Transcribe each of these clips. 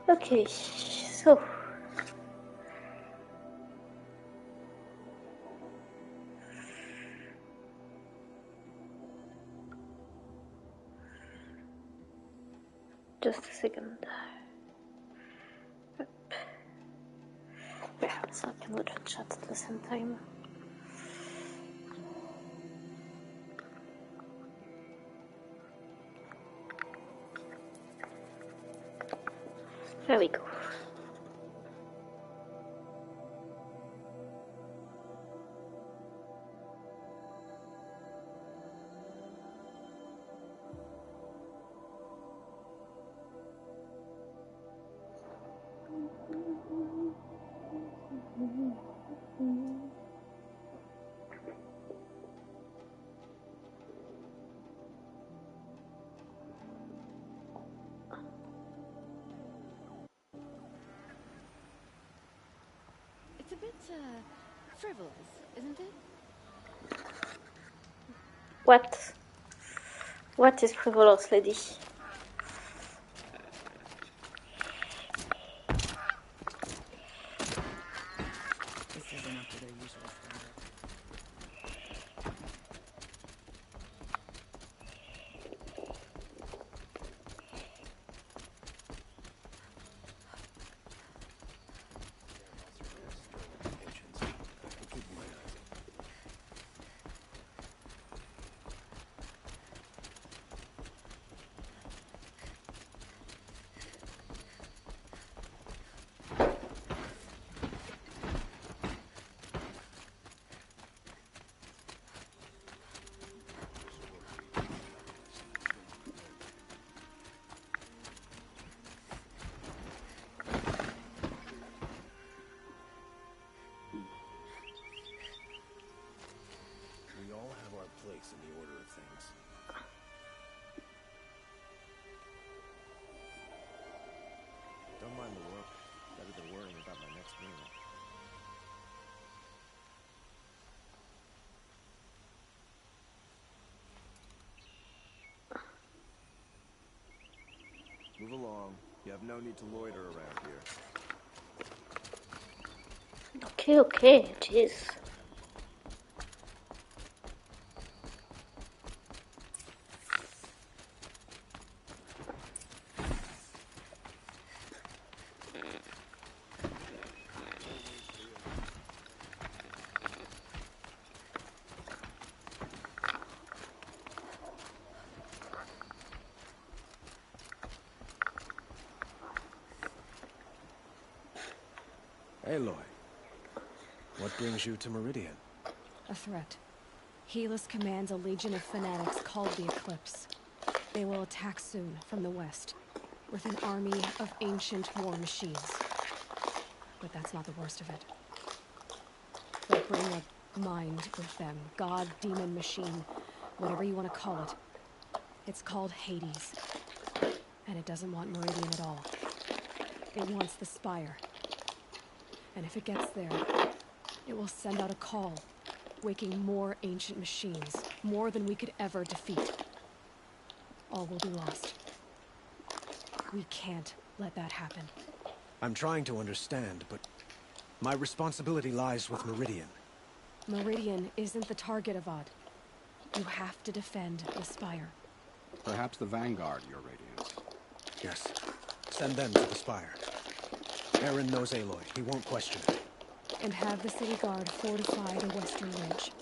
Okay, so just a second. Yeah, so I can look at chat at the same time. There we go. It's a bit, frivolous, isn't it? What? What is frivolous, lady? This isn't up to their usual standard. Place in the order of things. Don't mind the work. Better than worrying about my next meal. Move along. You have no need to loiter around here. Okay, jeez. Aloy, what brings you to Meridian? A threat. Helis commands a legion of fanatics called the Eclipse. They will attack soon from the west, with an army of ancient war machines. But that's not the worst of it. They'll bring a mind with them. God, demon, machine, whatever you want to call it. It's called Hades. And it doesn't want Meridian at all. It wants the Spire. And if it gets there, it will send out a call, waking more ancient machines, more than we could ever defeat. All will be lost. We can't let that happen. I'm trying to understand, but my responsibility lies with Meridian. Meridian isn't the target, Avad. You have to defend the Spire. Perhaps the Vanguard, Your Radiance. Yes. Send them to the Spire. Eren knows Aloy. He won't question it. And have the city guard fortify the western ridge.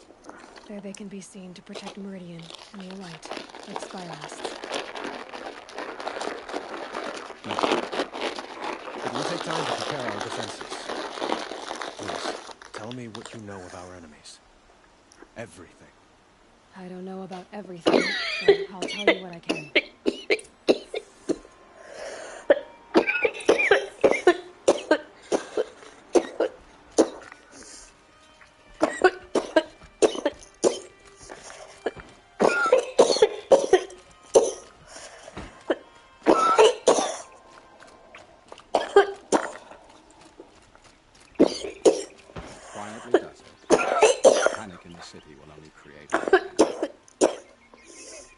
There they can be seen to protect Meridian and the Elite, like Spiralists. It will take time to prepare our defenses. Please, tell me what you know of our enemies. Everything. I don't know about everything, but I'll tell you what I can. Quietly does it. Panic in the city will only create more.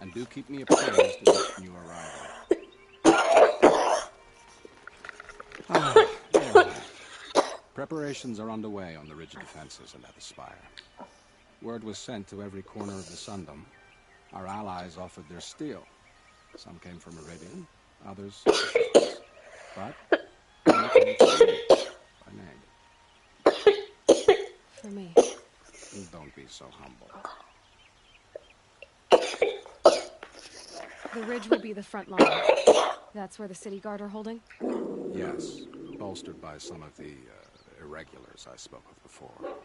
And do keep me apprised of your new arrival. Preparations are underway on the ridge defenses and at the spire. Word was sent to every corner of the Sundom. Our allies offered their steel. Some came from Meridian, others but one came from me, by name. For me. Don't be so humble. The ridge will be the front line. That's where the city guard are holding? Yes, bolstered by some of the irregulars I spoke of before.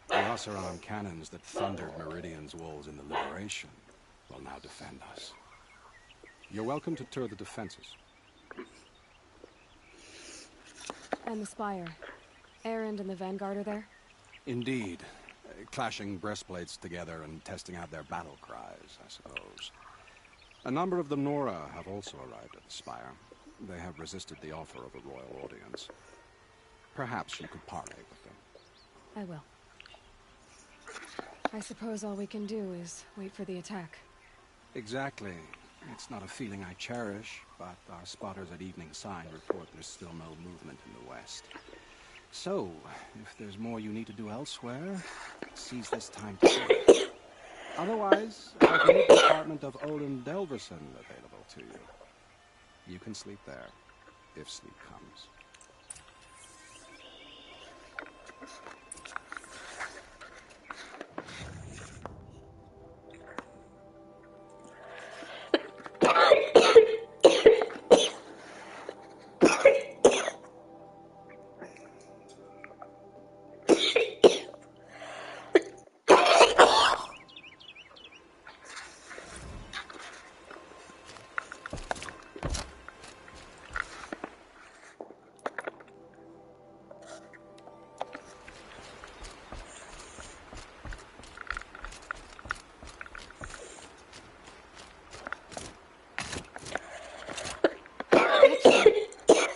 The Oseram cannons that thundered Meridian's walls in the Liberation will now defend us. You're welcome to tour the defenses. And the spire. Erend and the Vanguard are there? Indeed. Clashing breastplates together and testing out their battle cries, I suppose. A number of the Nora have also arrived at the spire. They have resisted the offer of a royal audience. Perhaps you could parley with them. I will. I suppose all we can do is wait for the attack. Exactly. It's not a feeling I cherish, but our spotters at Evening Sign report there's still no movement in the west. So, if there's more you need to do elsewhere, seize this time to do it. Otherwise, I've made the apartment of Odin Delverson available to you. You can sleep there, if sleep comes.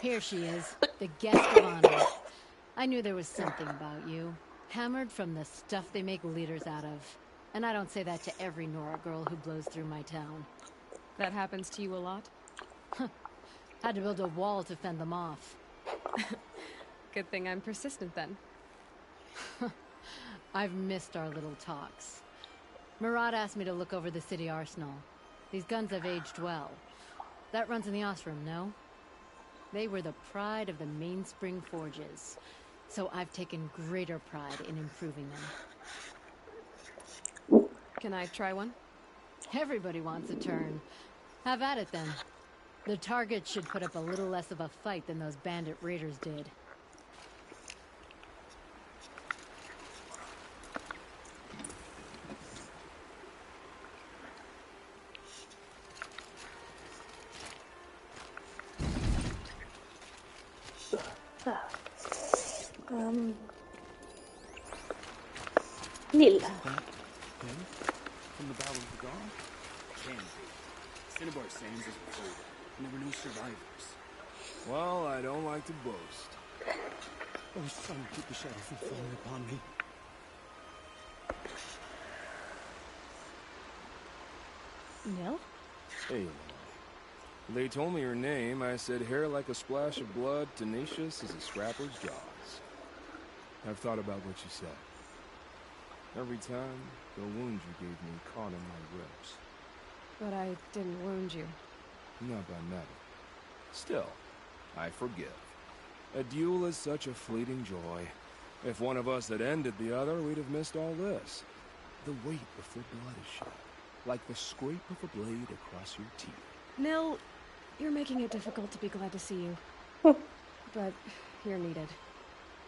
Here she is, the guest of honor. I knew there was something about you. Hammered from the stuff they make leaders out of. And I don't say that to every Nora girl who blows through my town. That happens to you a lot? Had to build a wall to fend them off. Good thing I'm persistent then. I've missed our little talks. Murad asked me to look over the city arsenal. These guns have aged well. That runs in the Osram, no? They were the pride of the Mainspring Forges. So I've taken greater pride in improving them. Can I try one? Everybody wants a turn. Have at it then. The target should put up a little less of a fight than those bandit raiders did. Nilla. From the Battle of the Dawn? Can be. Cinnabar Sands is over, and there were no survivors. Well, I don't like to boast. Oh, son, keep the shadow from falling upon me. Nil? Hey, they told me her name. I said hair like a splash of blood, tenacious as a scrapper's jaws. I've thought about what you said. Every time, the wound you gave me caught in my ribs. But I didn't wound you. Not by metal. Still, I forgive. A duel is such a fleeting joy. If one of us had ended the other, we'd have missed all this. The weight before blood is shed, like the scrape of a blade across your teeth. Nil, you're making it difficult to be glad to see you. But you're needed.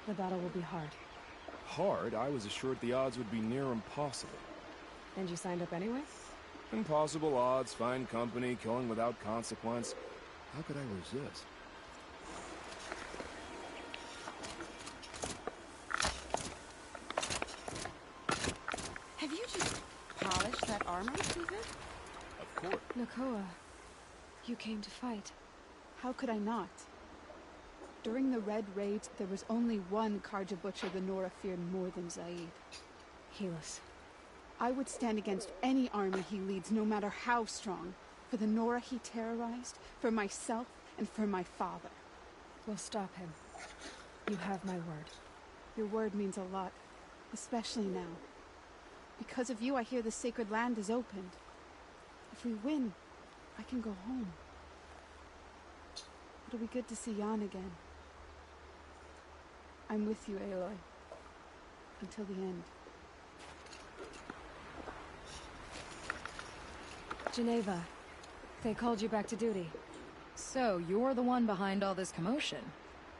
The battle will be hard. Hard? I was assured the odds would be near impossible. And you signed up anyway? Impossible odds, fine company, killing without consequence. How could I resist? Have you just polished that armor, Susan? Of course. Nakoa, you came to fight. How could I not? During the Red Raids, there was only one Karja Butcher the Nora feared more than Zaid. Helis. I would stand against any army he leads, no matter how strong. For the Nora he terrorized, for myself, and for my father. We'll stop him. You have my word. Your word means a lot, especially now. Because of you, I hear the sacred land is opened. If we win, I can go home. It'll be good to see Jan again. I'm with you, Aloy. Until the end. Geneva, they called you back to duty. So, you're the one behind all this commotion.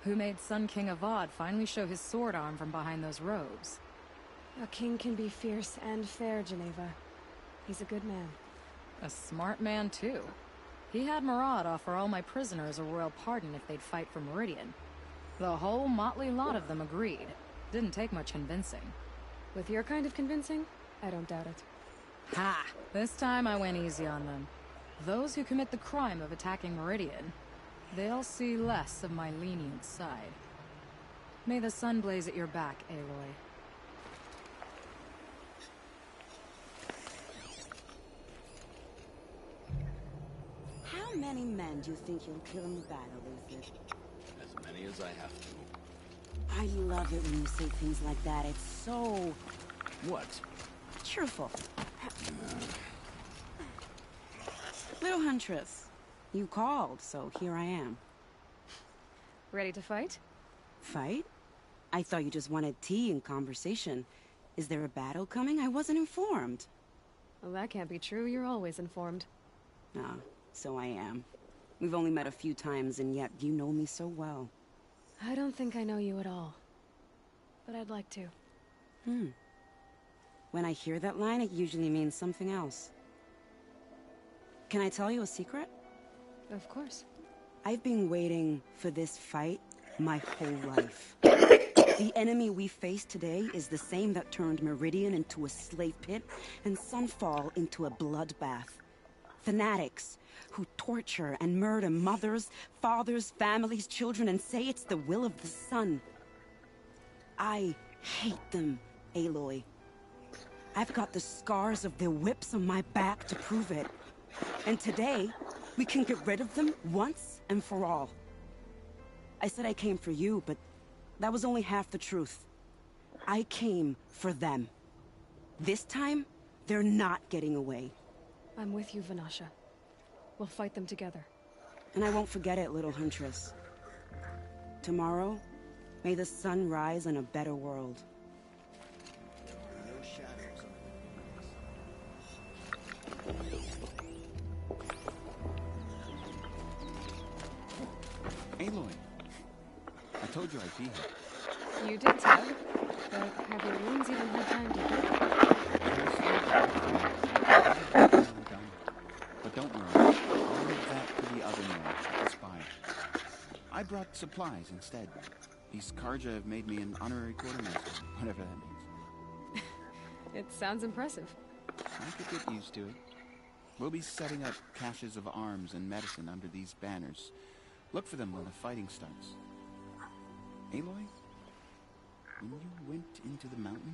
Who made Sun King Avad finally show his sword arm from behind those robes? A king can be fierce and fair, Geneva. He's a good man. A smart man, too. He had Murad offer all my prisoners a royal pardon if they'd fight for Meridian. The whole motley lot of them agreed. Didn't take much convincing. With your kind of convincing, I don't doubt it. Ha! This time I went easy on them. Those who commit the crime of attacking Meridian, they'll see less of my lenient side. May the sun blaze at your back, Aloy. How many men do you think you'll kill in the battle, Luther? As many as I have to. I love it when you say things like that. It's so... What? cheerful. Little Huntress, you called, so here I am. Ready to fight? Fight? I thought you just wanted tea and conversation. Is there a battle coming? I wasn't informed. Well, that can't be true. You're always informed. Ah, so I am. We've only met a few times, and yet you know me so well. I don't think I know you at all. But I'd like to. When I hear that line, it usually means something else. Can I tell you a secret? Of course. I've been waiting for this fight my whole life. The enemy we face today is the same that turned Meridian into a slave pit and Sunfall into a bloodbath. Fanatics who torture and murder mothers, fathers, families, children, and say it's the will of the sun. I hate them, Aloy. I've got the scars of their whips on my back to prove it. And today, we can get rid of them once and for all. I said I came for you, but that was only half the truth. I came for them. This time, they're not getting away. I'm with you, Vanasha. We'll fight them together. And I won't forget it, little Huntress. Tomorrow, may the sun rise in a better world. Aloy, I told you I'd be here. You did, Tug. But have your wounds even had time to heal? But don't worry, I'll leave that to the other nerds at the Spire. I brought supplies instead. These Karja have made me an honorary quartermaster, whatever that means. It sounds impressive. I could get used to it. We'll be setting up caches of arms and medicine under these banners. Look for them when the fighting starts. Aloy, when you went into the mountain,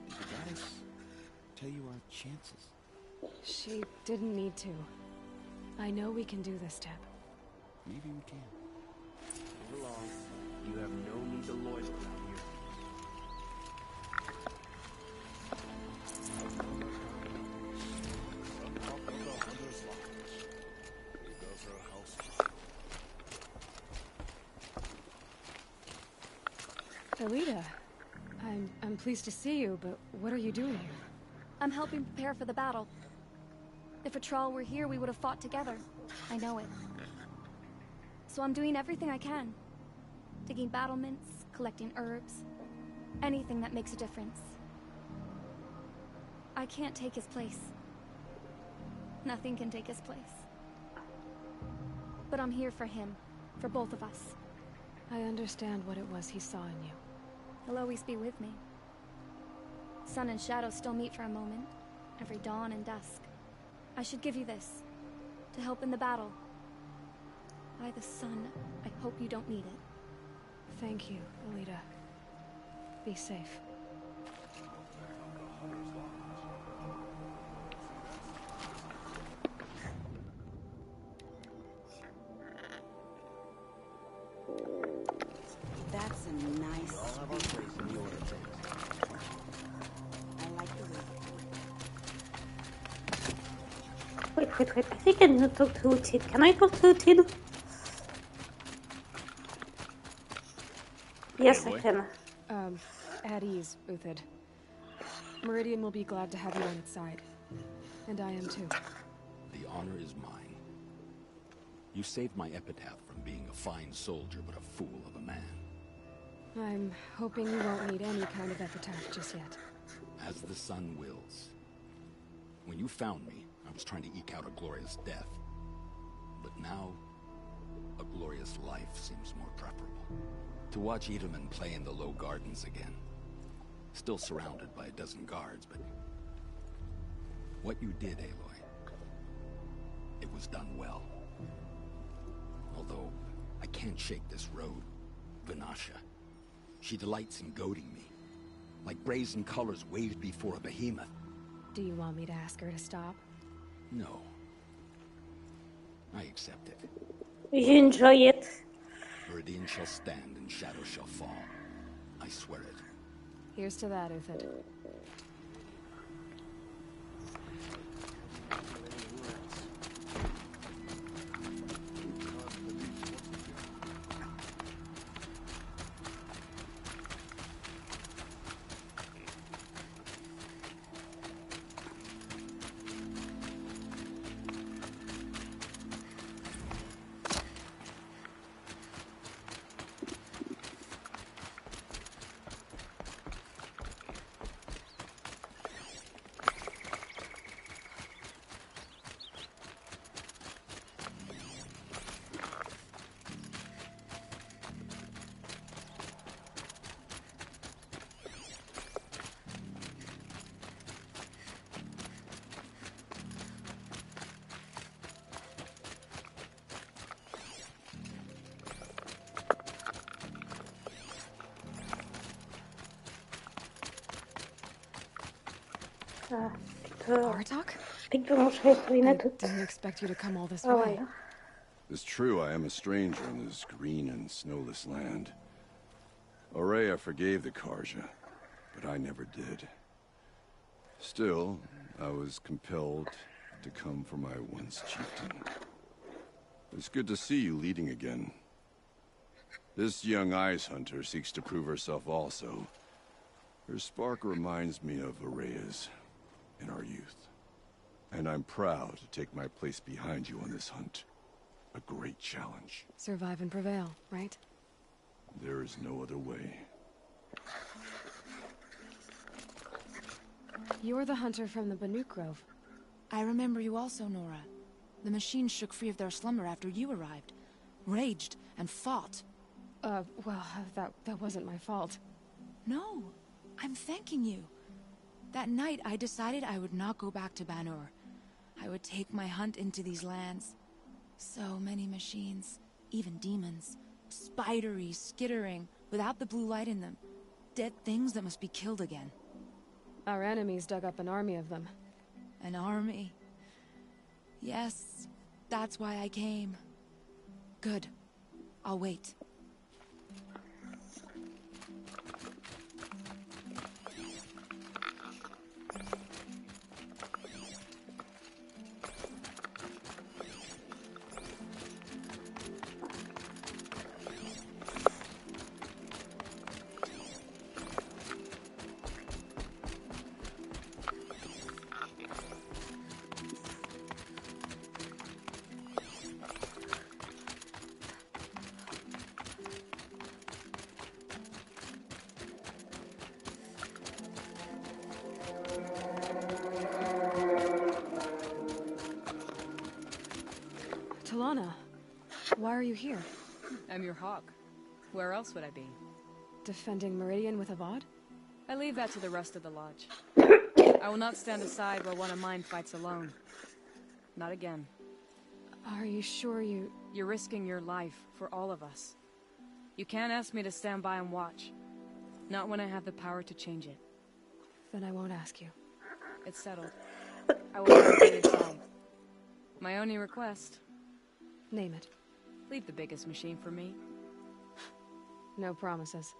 did the goddess tell you our chances? She didn't need to. I know we can do this, Teb. Maybe we can. Move along. You have no need to loiter around here. Elita, I'm pleased to see you, but what are you doing here? I'm helping prepare for the battle. If Atral were here, we would have fought together. I know it. So I'm doing everything I can. Digging battlements, collecting herbs, anything that makes a difference. I can't take his place. Nothing can take his place. But I'm here for him, for both of us. I understand what it was he saw in you. He'll always be with me. Sun and shadow still meet for a moment, every dawn and dusk. I should give you this, to help in the battle. By the sun, I hope you don't need it. Thank you, Elita. Be safe. Wait. I think I need to talk to Tid. Can I talk to Tid? Yes, I can. At ease, Uthid. Meridian will be glad to have you on its side. And I am too. The honor is mine. You saved my epitaph from being a fine soldier, but a fool of a man. I'm hoping you won't need any kind of epitaph just yet. As the sun wills. When you found me, I was trying to eke out a glorious death. But now, a glorious life seems more preferable. To watch Edelman play in the low gardens again. Still surrounded by a dozen guards, but... what you did, Aloy, it was done well. Although, I can't shake this road, Vanasha. She delights in goading me. Like brazen colors waved before a behemoth. Do you want me to ask her to stop? No. I accept it. You enjoy it. Meridian shall stand and shadow shall fall. I swear it. Here's to that, Uthid. Bartok? Didn't expect you to come all this way. It's true, I am a stranger in this green and snowless land. Aurea forgave the Carja, but I never did. Still, I was compelled to come for my once chieftain. It's good to see you leading again. This young ice hunter seeks to prove herself also. Her spark reminds me of Aurea's in our youth. And I'm proud to take my place behind you on this hunt. A great challenge. Survive and prevail, right? There is no other way. You're the hunter from the Banuk Grove. I remember you also, Nora. The machines shook free of their slumber after you arrived. Raged and fought. Well, that wasn't my fault. No, I'm thanking you. That night, I decided I would not go back to Banur. I would take my hunt into these lands. So many machines, even demons. Spidery, skittering, without the blue light in them. Dead things that must be killed again. Our enemies dug up an army of them. An army? Yes, that's why I came. Good. I'll wait. Talana, why are you here? I'm your hawk. Where else would I be? Defending Meridian with Avad? I leave that to the rest of the lodge. I will not stand aside while one of mine fights alone. Not again. Are you sure you... You're risking your life for all of us. You can't ask me to stand by and watch. Not when I have the power to change it. Then I won't ask you. It's settled. I will not be inside. My only request... Name it. Leave the biggest machine for me. No promises.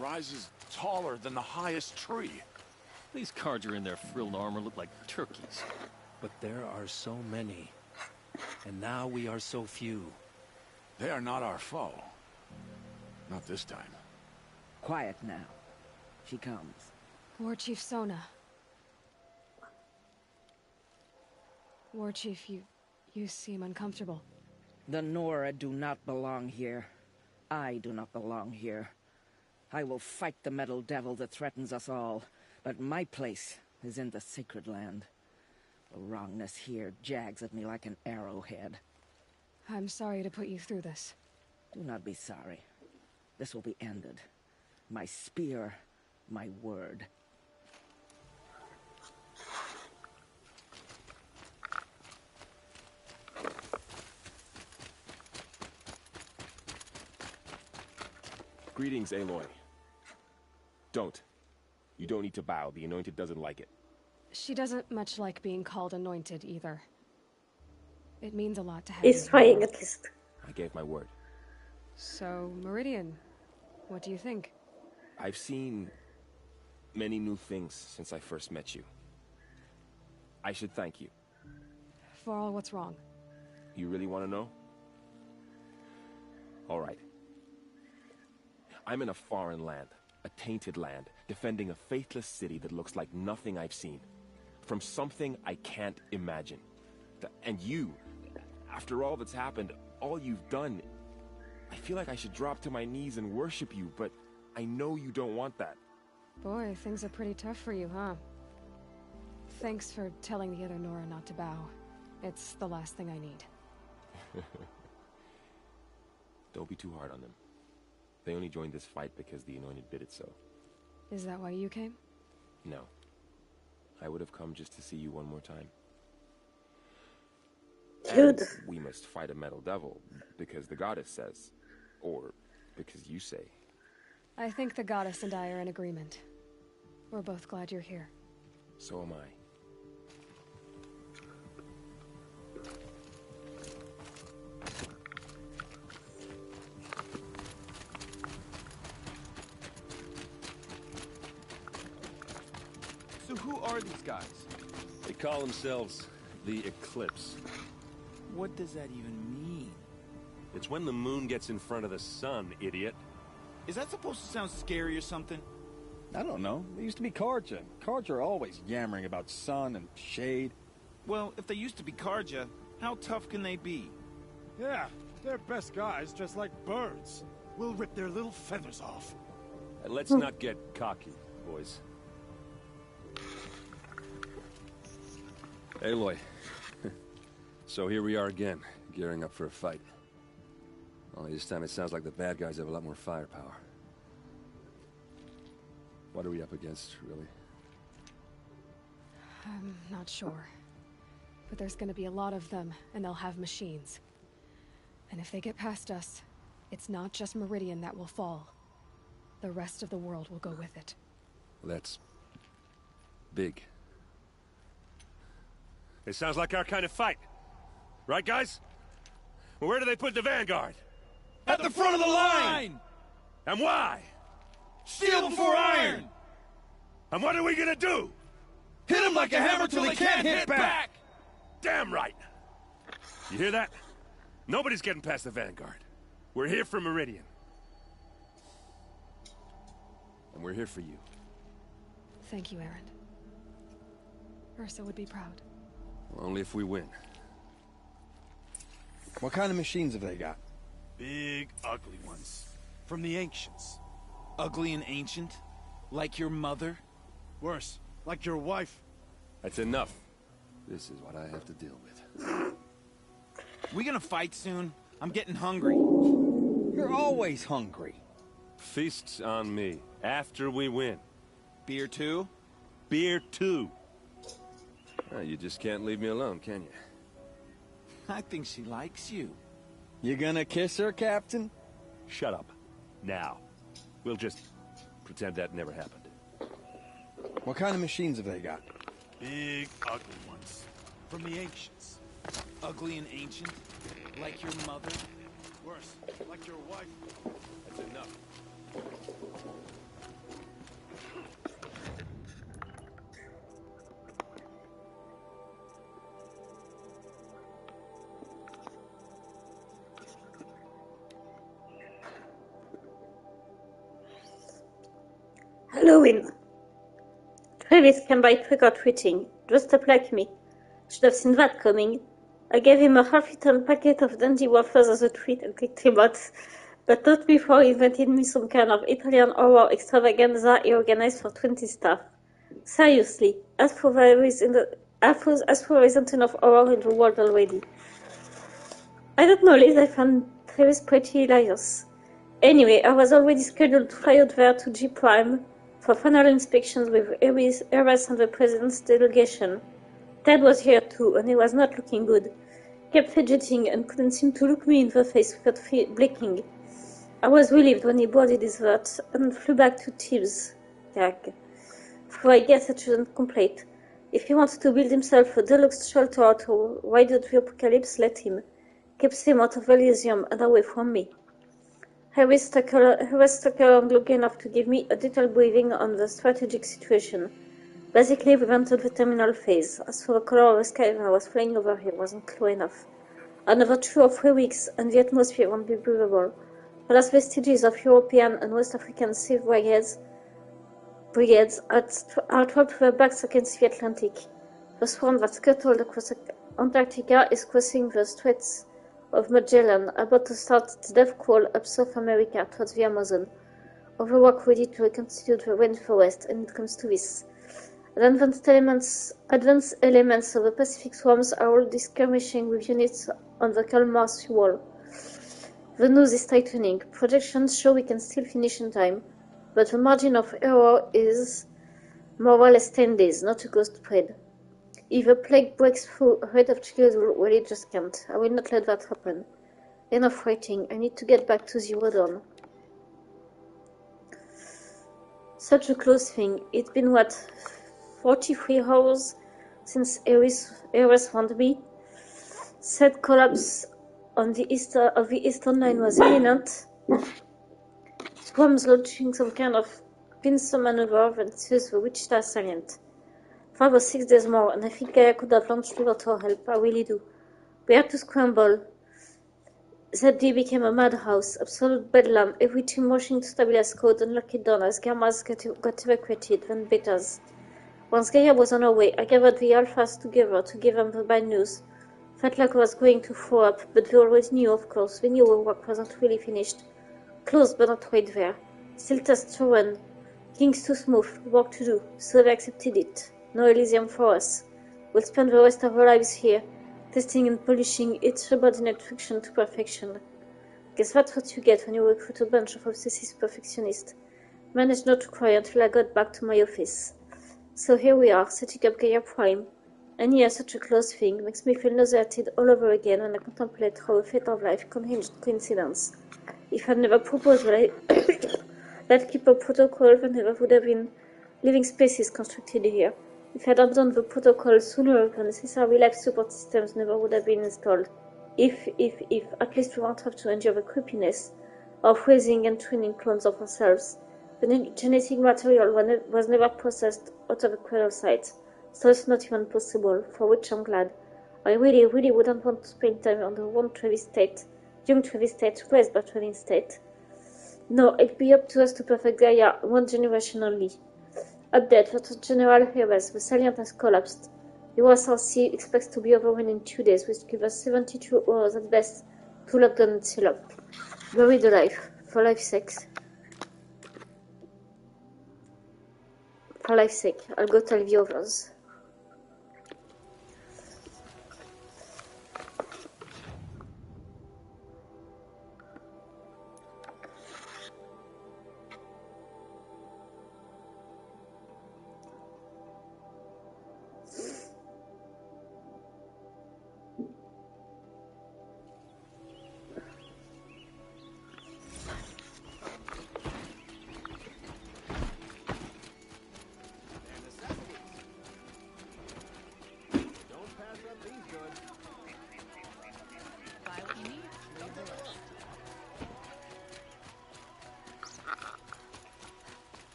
rises taller than the highest tree. These Carja in their frilled armor look like turkeys. But there are so many. And now we are so few. They are not our foe. Not this time. Quiet now. She comes. War Chief Sona. War Chief, you seem uncomfortable. The Nora do not belong here. I do not belong here. I will fight the metal devil that threatens us all, but my place is in the sacred land. The wrongness here jags at me like an arrowhead. I'm sorry to put you through this. Do not be sorry. This will be ended. My spear, my word. Greetings, Aloy. Don't. You don't need to bow. The Anointed doesn't like it. She doesn't much like being called anointed either. It means a lot to have He's you. trying at least. I gave my word. So, Meridian, what do you think? I've seen many new things since I first met you. I should thank you. For all what's wrong. You really want to know? All right. I'm in a foreign land, a tainted land, defending a faithless city that looks like nothing I've seen. From something I can't imagine. And you, after all that's happened, all you've done, I feel like I should drop to my knees and worship you, but I know you don't want that. Boy, things are pretty tough for you, huh? Thanks for telling the other Nora not to bow. It's the last thing I need. Don't be too hard on them. They only joined this fight because the Anointed bid it so. Is that why you came? No. I would have come just to see you one more time. Dude. And we must fight a metal devil, because the goddess says. Or because you say. I think the goddess and I are in agreement. We're both glad you're here. So am I. So who are these guys? They call themselves the Eclipse. What does that even mean? It's when the moon gets in front of the sun, idiot. Is that supposed to sound scary or something? I don't know. They used to be Carja. Carja are always yammering about sun and shade. Well, if they used to be Carja, how tough can they be? Yeah, they're best guys, just like birds. We'll rip their little feathers off. And let's not get cocky, boys. Aloy. So here we are again, gearing up for a fight. Only this time it sounds like the bad guys have a lot more firepower. What are we up against, really? I'm not sure. But there's gonna be a lot of them, and they'll have machines. And if they get past us, it's not just Meridian that will fall. The rest of the world will go with it. Well, that's big. It sounds like our kind of fight. Right, guys? Well, where do they put the Vanguard? At the front of the line! And why? Steel before iron! And what are we gonna do? Hit him like a hammer till he can't hit back! Damn right! You hear that? Nobody's getting past the Vanguard. We're here for Meridian. And we're here for you. Thank you, Aaron. Ursa would be proud. Well, only if we win. What kind of machines have they got? Big, ugly ones. From the ancients. Ugly and ancient? Like your mother? Worse, like your wife. That's enough. This is what I have to deal with. We gonna fight soon? I'm getting hungry. You're always hungry. Feasts on me, after we win. Beer too? Beer too. Well, you just can't leave me alone, can you? I think she likes you. You gonna kiss her, Captain? Shut up. Now. We'll just pretend that never happened. What kind of machines have they got? Big, ugly ones. From the ancients. Ugly and ancient? Like your mother? Worse, like your wife. That's enough. Halloween. Travis came by trick-or-treating, dressed up like me. Should have seen that coming. I gave him a half-eaten packet of dandy waffles as a treat and kicked him out. But not before he invented me some kind of Italian horror extravaganza he organized for 20 staff. Seriously, as for there isn't enough horror in the world already. I don't know, Liz, I found Travis pretty hilarious. Anyway, I was already scheduled to fly out there to G Prime for final inspections with Ares and the President's delegation. Ted was here too, and he was not looking good. Kept fidgeting and couldn't seem to look me in the face without blinking. I was relieved when he boarded his vert and flew back to Thebes. Gag. For I guess I shouldn't complain. If he wants to build himself a deluxe shelter out to ride out the apocalypse, let him. Keeps him out of Elysium and away from me. Harris stuck around long enough to give me a detailed briefing on the strategic situation. Basically, we entered the terminal phase. As for the color of the sky I was flying over here wasn't clear enough. Another 2 or 3 weeks, and the atmosphere won't be breathable. The last vestiges of European and West African sea brigades are trapped to their backs against the Atlantic. The swarm that scuttled across Antarctica is crossing the Straits of Magellan, about to start its death crawl up South America towards the Amazon. Overwork ready to reconstitute the rainforest, and it comes to this. Advanced elements of the Pacific swarms are already skirmishing with units on the Kalmar Sea Wall. The news is tightening. Projections show we can still finish in time, but the margin of error is more or less 10 days, not a ghost spread. If a plague breaks through ahead of schedule, well, it just can't. I will not let that happen. Enough waiting. I need to get back to Zero Dawn. Such a close thing. It's been, 43 hours since Ares found me. Said collapse on the Eastern Line was imminent. Swarms launching some kind of pincer maneuver that sees the Wichita salient. 5 or 6 days more, and I think I could have launched without her help. I really do. We had to scramble. That day became a madhouse, absolute bedlam. Every team rushing to stabilize code and lock it down as Gammas got evacuated, then betas. Once Gaia was on her way, I gathered the Alphas together to give them the bad news. Felt like I was going to throw up, but they already knew, of course. They knew our work wasn't really finished. Close, but not right there. Still tests to run. Things too smooth, work to do, so they accepted it. No Elysium for us. We'll spend the rest of our lives here, testing and polishing each subordinate function to perfection. Guess that's what you get when you recruit a bunch of obsessive perfectionists. Managed not to cry until I got back to my office. So here we are, setting up Gaia Prime. And here, such a close thing makes me feel nauseated all over again when I contemplate how a fate of life conhinged coincidence. If I'd never proposed that keeper protocol, then there would have been living spaces constructed here. If I'd abandoned the protocol sooner, the necessary life support systems never would have been installed. If, at least we won't have to endure the creepiness of raising and training clones of ourselves. The genetic material was never processed out of the cradle site, so it's not even possible, for which I'm glad. I really, really wouldn't want to spend time on the young Travis Tate, raised by Travis Tate. No, it'd be up to us to perfect Gaia, one generation only. Update for General Harris, the salient has collapsed. USRC expects to be over in 2 days, which gives us 72 hours at best to lock down and seal up. Buried alive, for life's sake. For life's sake, I'll go tell the others.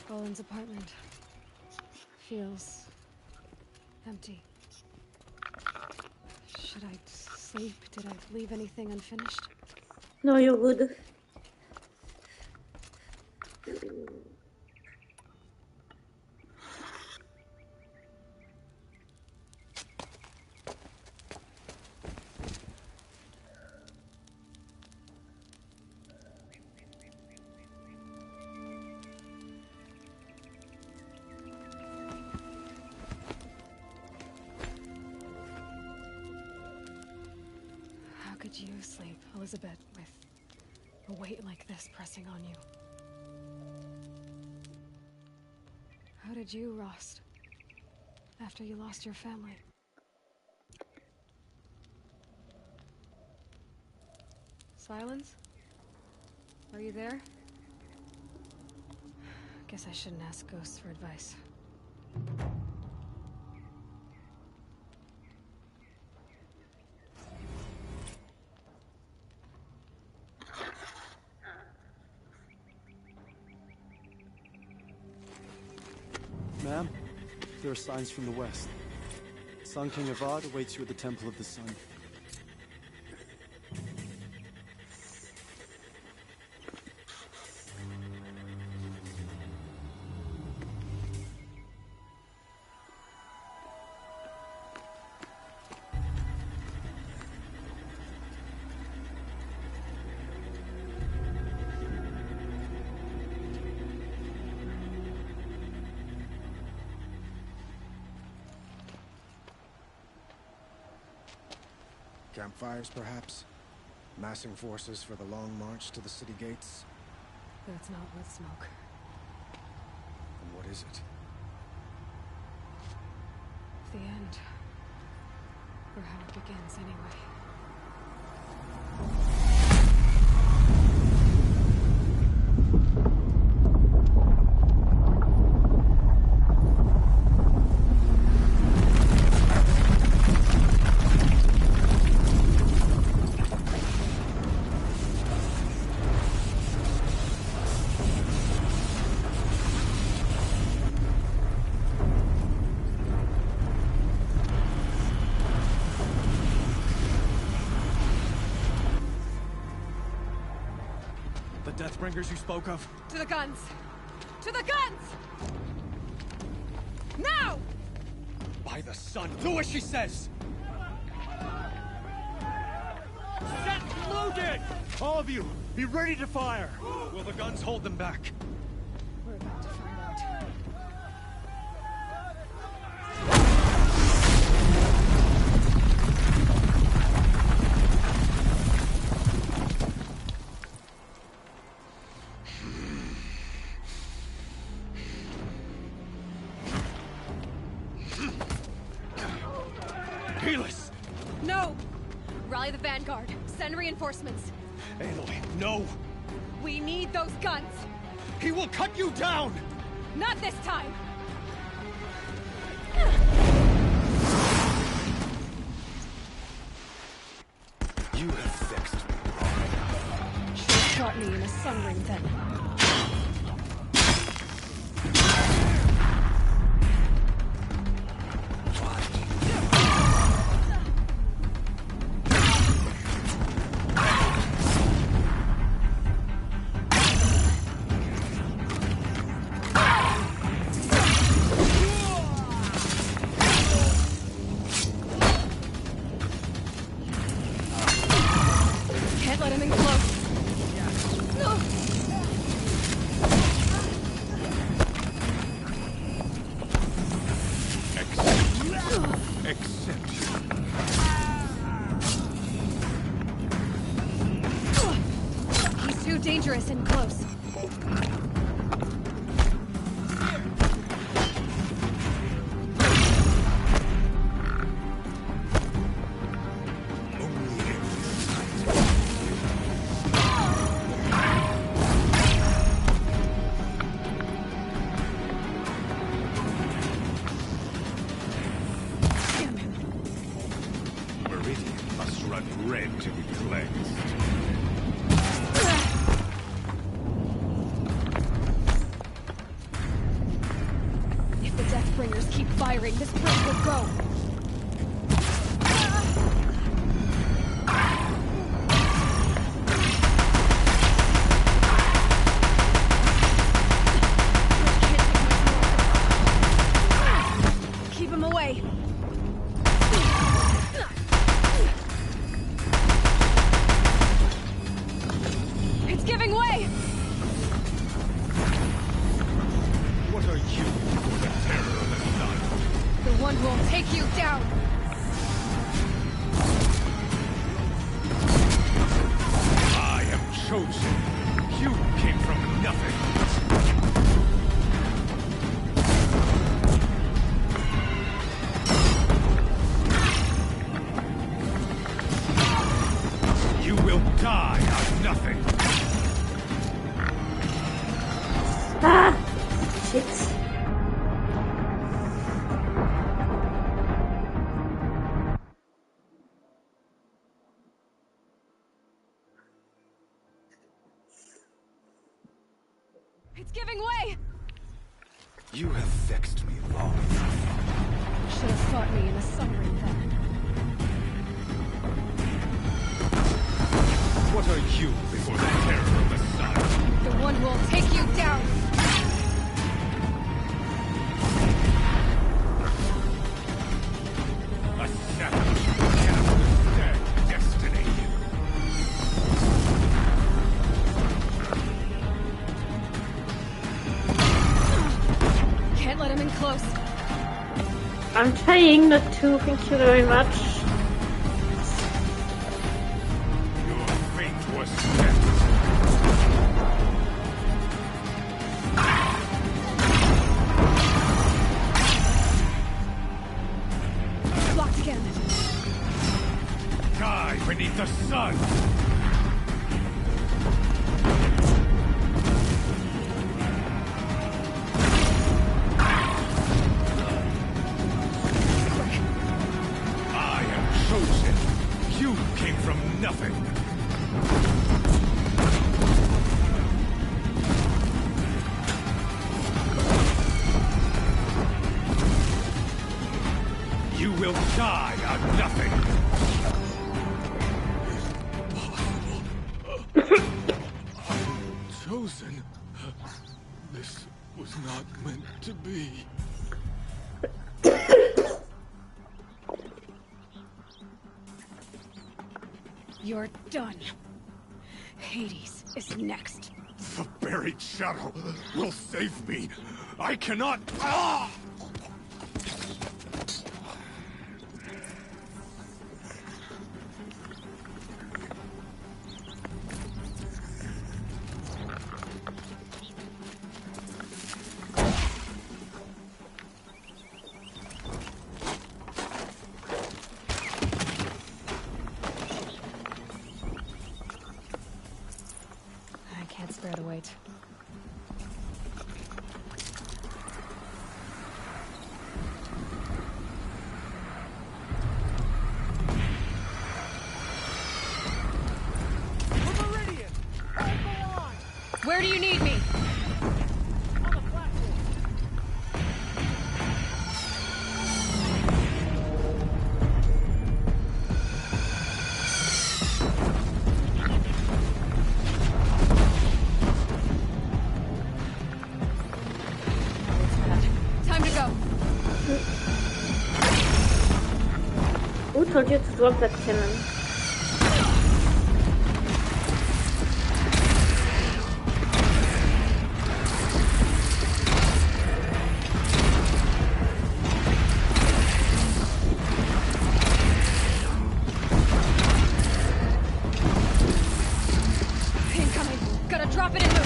Colin's apartment feels empty. Should I sleep? Did I leave anything unfinished? No, you're good. you asleep, Elizabeth, with a weight like this pressing on you? How did you, Rost? After you lost your family? Silence? Are you there? Guess I shouldn't ask ghosts for advice. Ma'am, there are signs from the west. Sun King Avad awaits you at the Temple of the Sun. Campfires, perhaps? Massing forces for the long march to the city gates? That's not with smoke. And what is it? The end. Or how it begins, anyway. Deathbringers you spoke of? To the guns! To the guns! Now! By the sun, do as she says! Set loaded! All of you, be ready to fire! Will the guns hold them back? We're about to find out. Helis! No! Rally the Vanguard. Send reinforcements. Aloy, no! We need those guns! He will cut you down! Not this time! You have vexed me. Should've caught me in a sun ring then. Can't let him in close. No. He's too dangerous and close. Meridian must run red to be cleansed. If the Deathbringers keep firing, this bridge will go. Keep him away. It's giving way! What are you for the terror of the sun? The one who'll take you down! Shit. It's giving way! You have vexed me long enough. Should have fought me in the sunring then. What are you before the terror of the sun? The one who will take you down! A savage who cannot understand destiny. Can't let him in close. I'm trying not to, thank you very much. Your fate was set. Blocked again. Die beneath the sun. I am chosen. You came from nothing. You will die on nothing. I'm chosen. This was not meant to be. You're done. Hades is next. The buried shadow will save me. I cannot. Ah! I can't spare the weight. Where do you need me? Time to go. Who told you to drop that cannon? Incoming. Gotta drop it and move.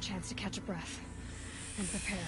Chance to catch a breath and prepare.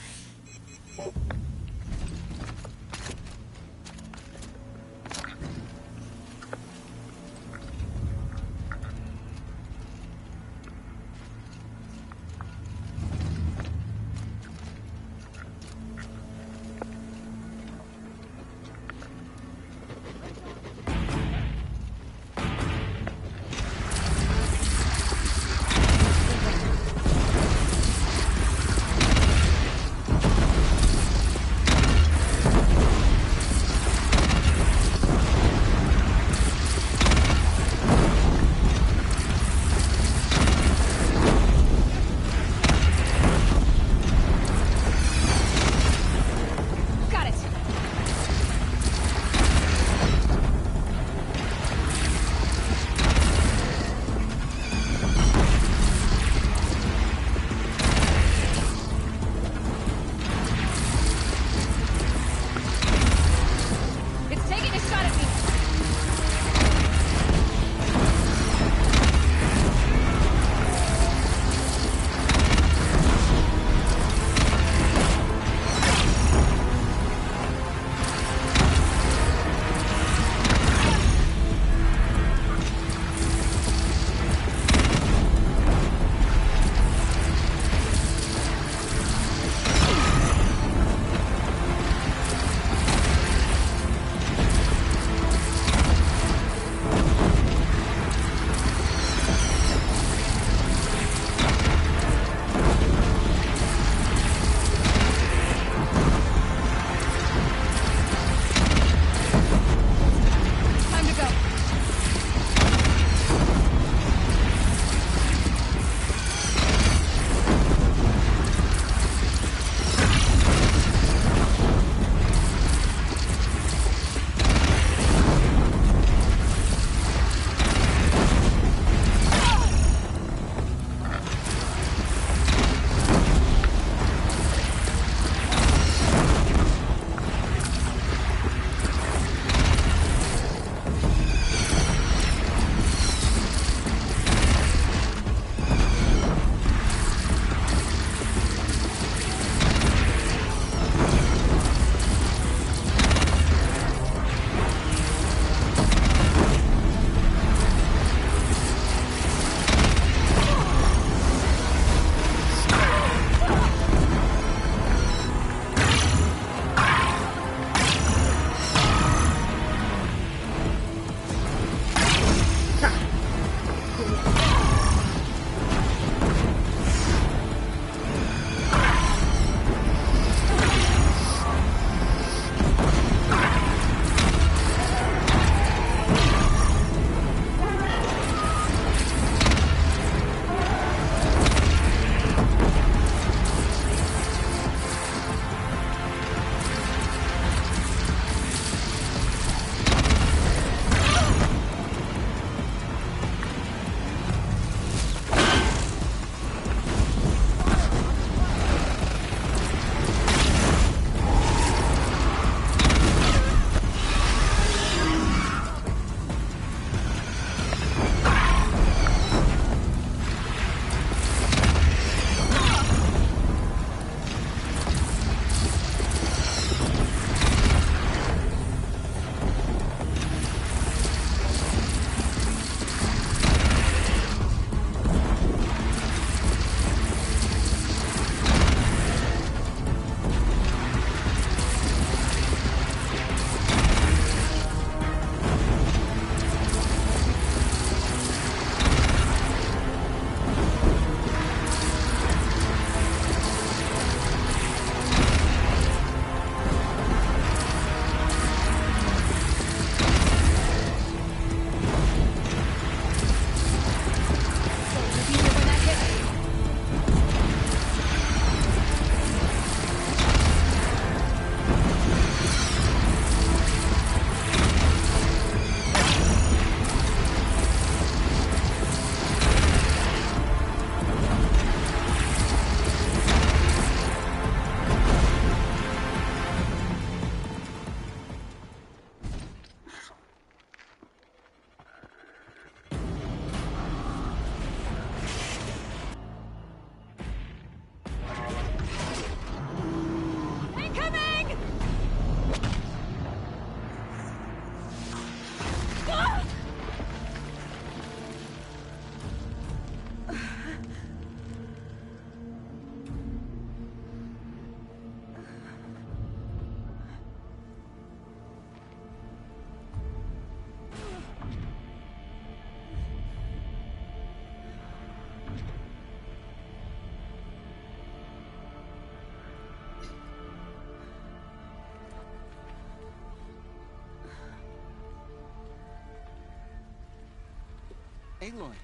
Aloy!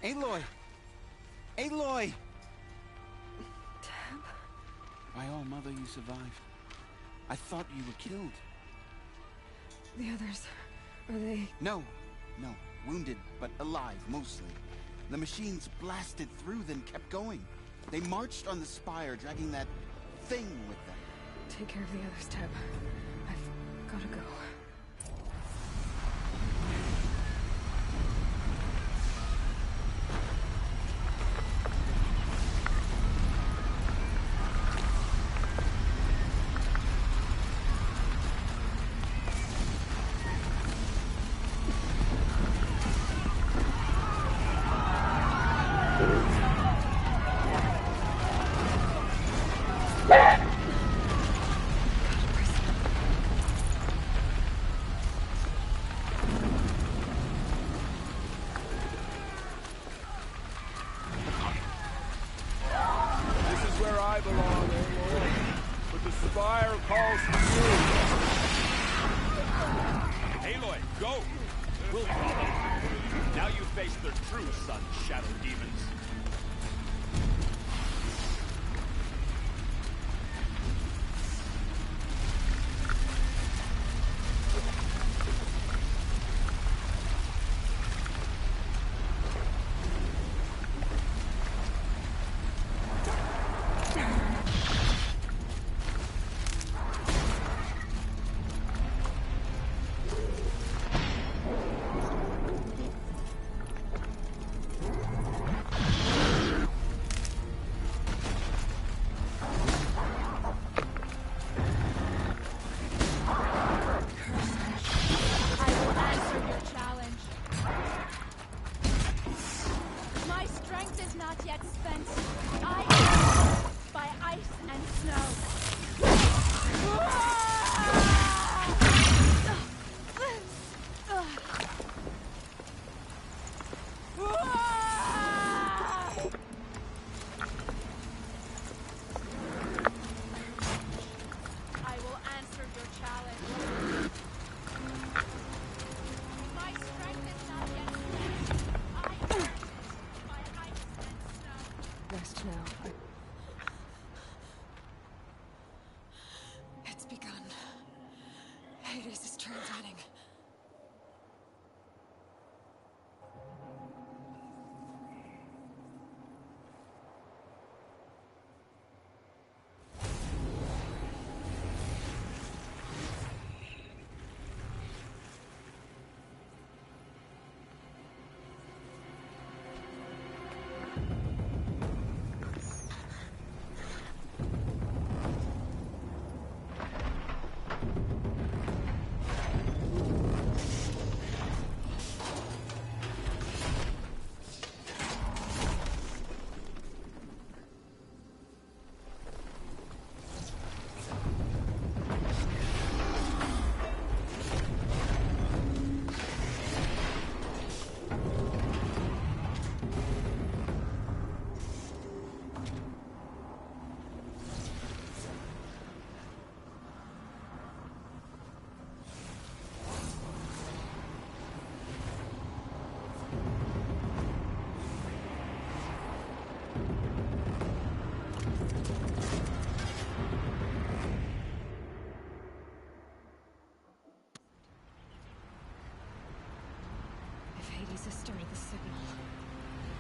Aloy! Aloy! Tab? By all mother, you survived. I thought you were killed. The others, are they... No. Wounded, but alive, mostly. The machines blasted through, then kept going. They marched on the spire, dragging that thing with them. Take care of the others, Tab. I've gotta go.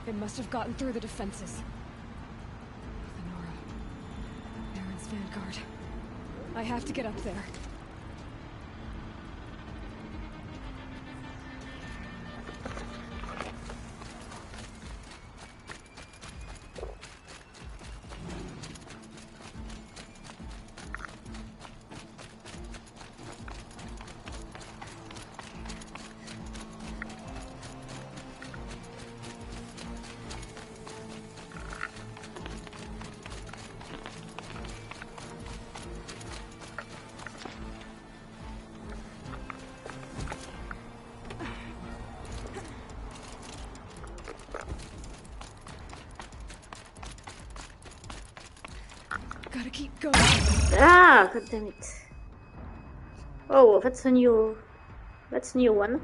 It must have gotten through the defenses. Lenora. Baron's vanguard. I have to get up there. Gotta keep going. Ah, god damn it. Oh, that's a new one.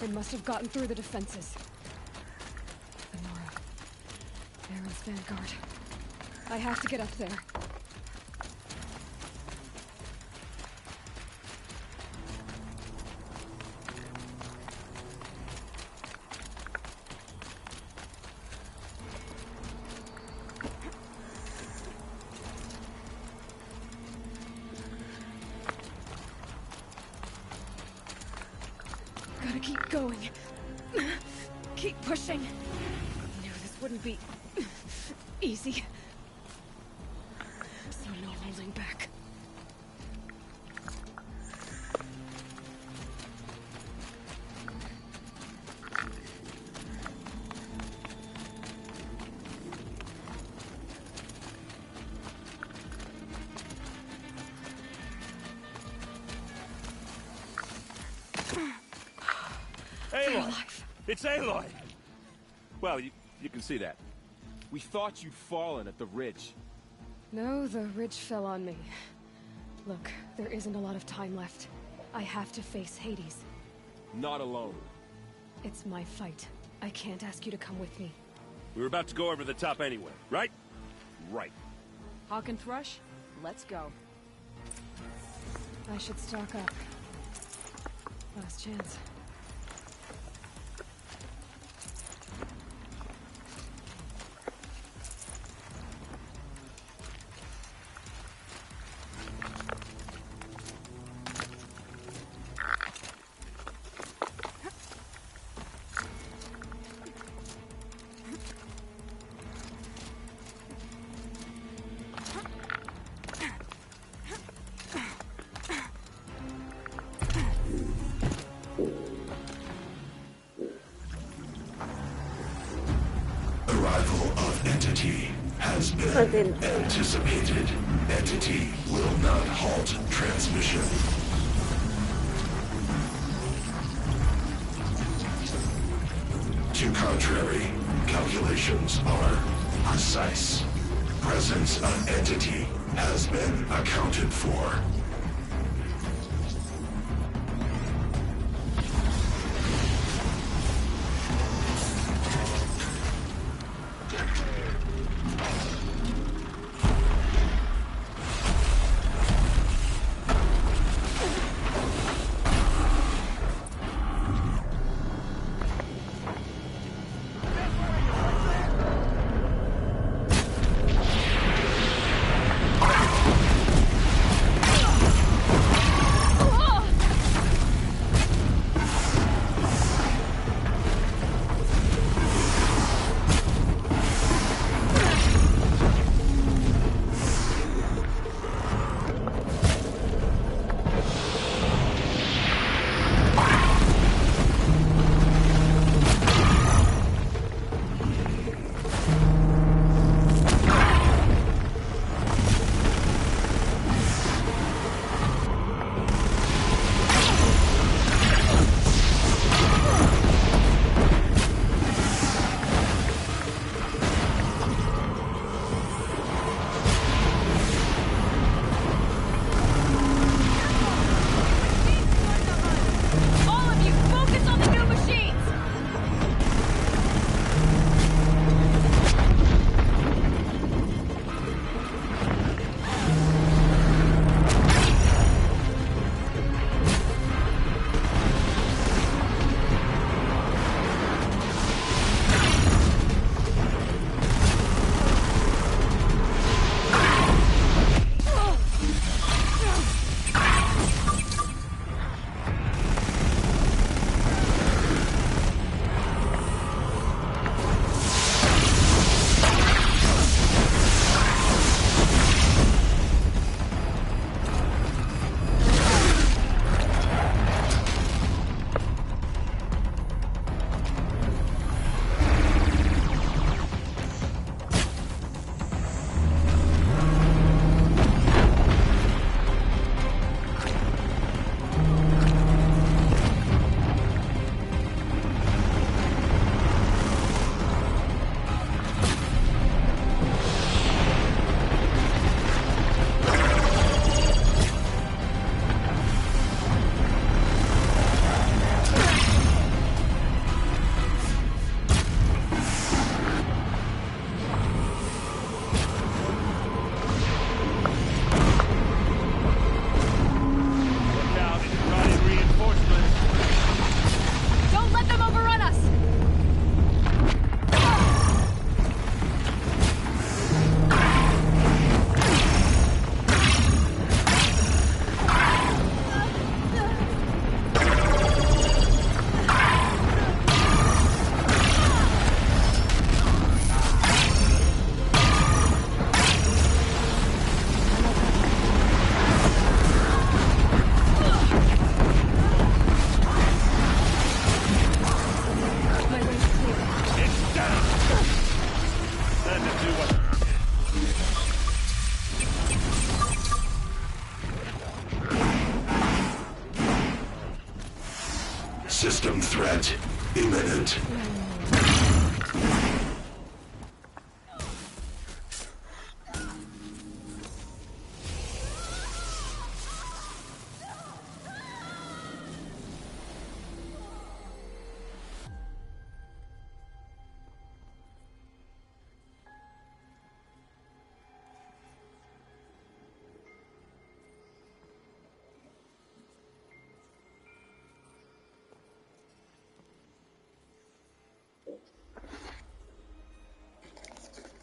They must have gotten through the defenses. Nora. Baron's vanguard. I have to get up there. Gotta keep going. Keep pushing. Knew this wouldn't be easy. So no holding back. Aloy! It's Aloy! Well, you can see that. We thought you'd fallen at the ridge. No, the ridge fell on me. Look, there isn't a lot of time left. I have to face Hades. Not alone. It's my fight. I can't ask you to come with me. We were about to go over the top anyway, right? Right. Hawk and Thrush, let's go. I should stock up. Last chance. Arrival of Entity has been anticipated. Entity will not halt transmission. To contrary, calculations are precise. Presence of Entity has been accounted for. system threat imminent.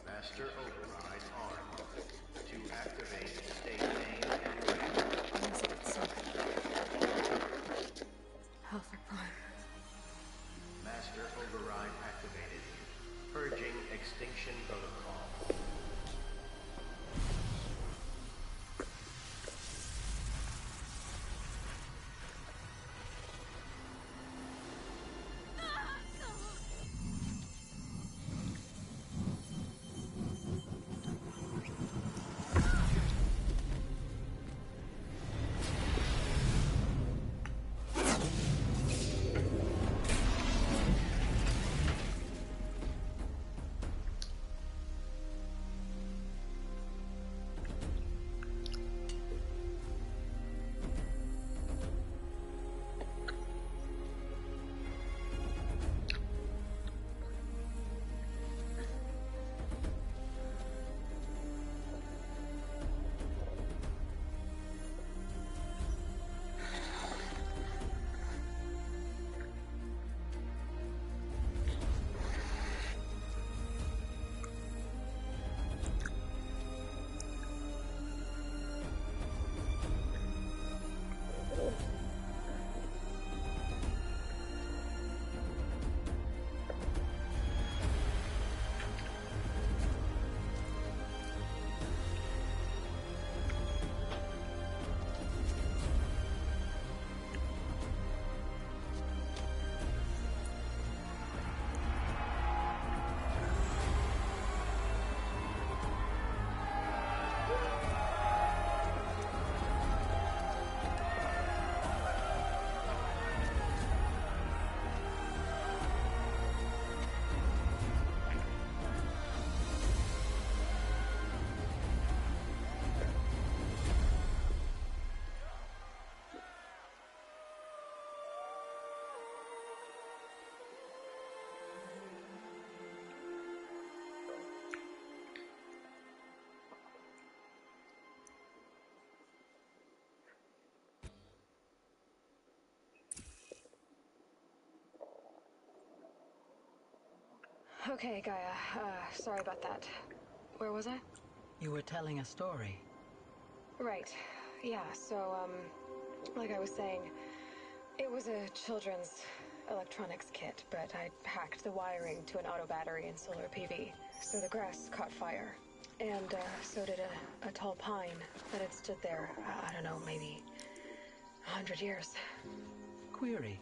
Master override armed. To activate state name and rank. Alpha Prime. Master override activated. Purging extinction protocol. Okay, Gaia. Sorry about that. Where was I? You were telling a story. Right. Yeah, so, like I was saying, it was a children's electronics kit, but I hacked the wiring to an auto battery and solar PV. So the grass caught fire. And, so did a tall pine that had stood there, I don't know, maybe 100 years. Query.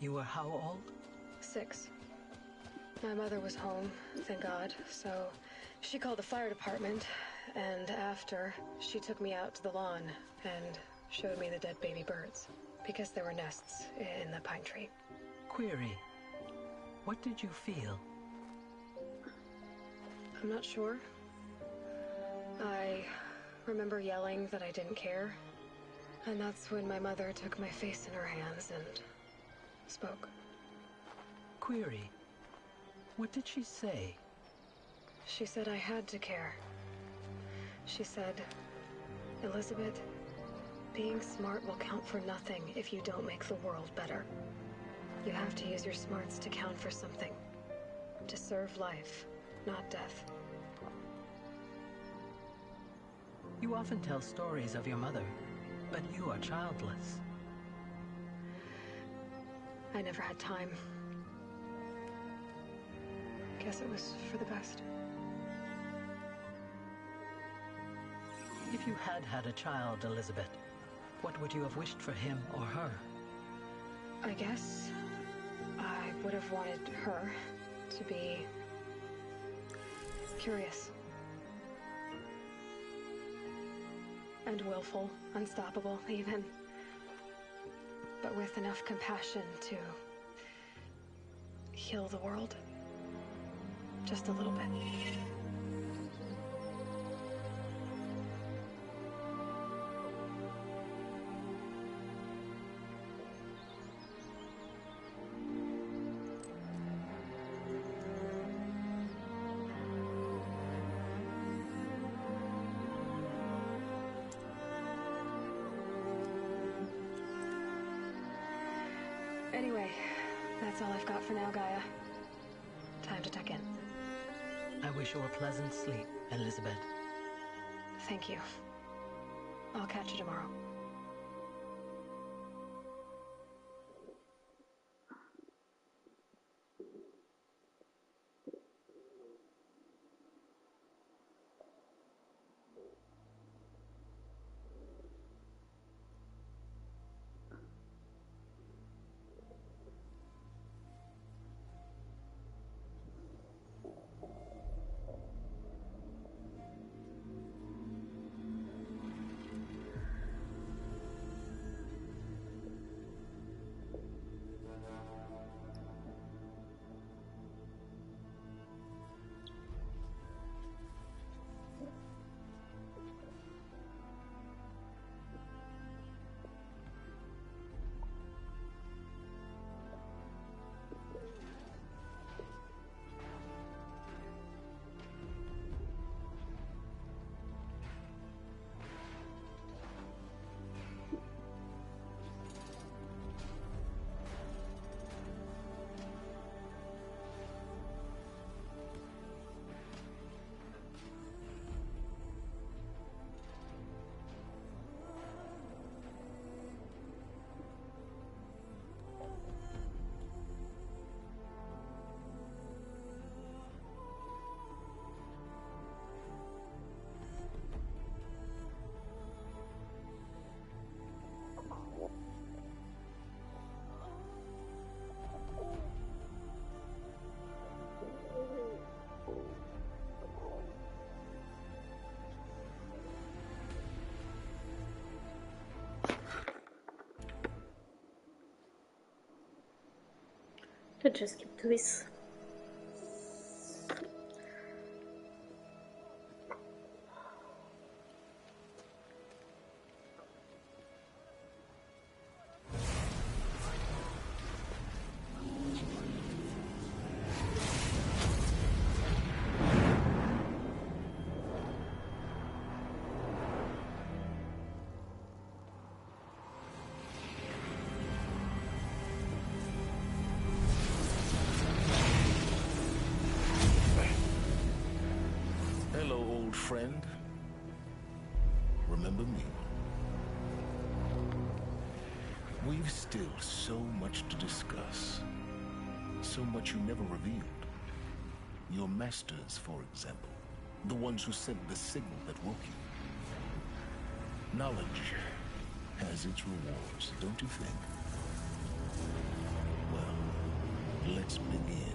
You were how old? 6. My mother was home, thank God, so she called the fire department, and after, she took me out to the lawn and showed me the dead baby birds, because there were nests in the pine tree. Query. What did you feel? I'm not sure. I remember yelling that I didn't care, and that's when my mother took my face in her hands and spoke. Query. What did she say? She said I had to care. She said, Elizabeth, being smart will count for nothing if you don't make the world better. You have to use your smarts to count for something. To serve life, not death. You often tell stories of your mother, but you are childless. I never had time. Guess it was for the best. If you had had a child, Elizabeth, what would you have wished for him or her? I guess I would have wanted her to be curious. And willful, unstoppable even. But with enough compassion to heal the world. Just a little bit. Anyway, that's all I've got for now, Gaia. Time to tuck in. I wish you a pleasant sleep, Elizabeth. Thank you. I'll catch you tomorrow. Let's just keep to this. Friend, remember me? We've still so much to discuss. So much you never revealed. Your masters, for example. The ones who sent the signal that woke you. Knowledge has its rewards, don't you think? Well, let's begin.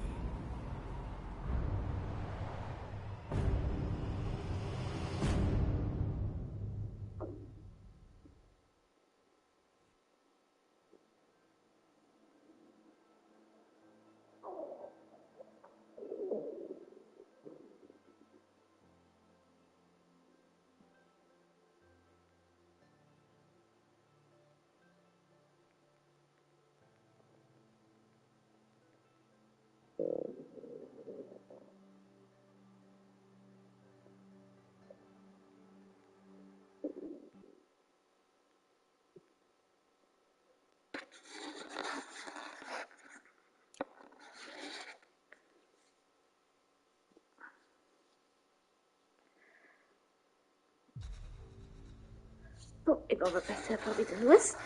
Bon, et ben on va passer à Forbidden West.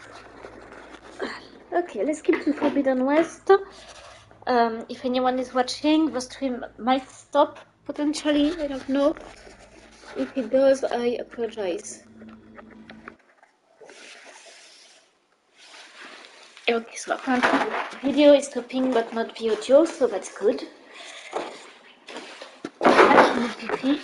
Okay, let's skip to Forbidden West. If anyone is watching, the stream might stop potentially. I don't know. If it does, I apologize. Okay, so apparently the video is stopping, but not the audio, so that's good. Actually,